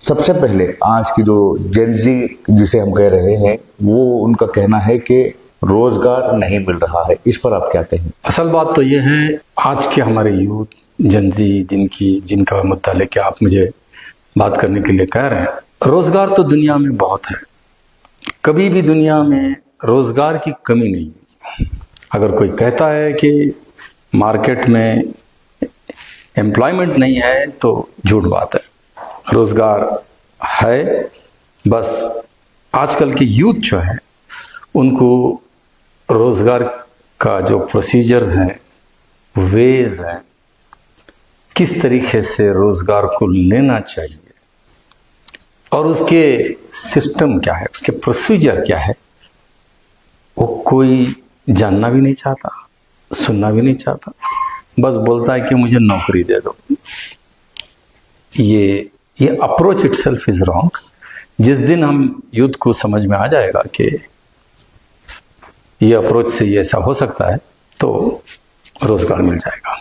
सबसे पहले आज की जो जेनजी जिसे हम कह रहे हैं, वो उनका कहना है कि रोजगार नहीं मिल रहा है। इस पर आप क्या कहें? असल बात तो ये है, आज के हमारे यूथ जेनजी जिनका मुद्दा लेके आप मुझे बात करने के लिए कह रहे हैं, रोजगार तो दुनिया में बहुत है। कभी भी दुनिया में रोजगार की कमी नहीं। अगर कोई कहता है कि मार्केट में एम्प्लॉयमेंट नहीं है तो झूठ बात है। रोजगार है, बस आजकल के यूथ जो है उनको रोजगार का जो प्रोसीजर्स हैं, वेज हैं, किस तरीके से रोजगार को लेना चाहिए और उसके सिस्टम क्या है, उसके प्रोसीजर क्या है, वो कोई जानना भी नहीं चाहता, सुनना भी नहीं चाहता। बस बोलता है कि मुझे नौकरी दे दो। ये अप्रोच इटसेल्फ इज रॉन्ग। जिस दिन हम यूथ को समझ में आ जाएगा कि ये अप्रोच से ये ऐसा हो सकता है, तो रोजगार मिल जाएगा।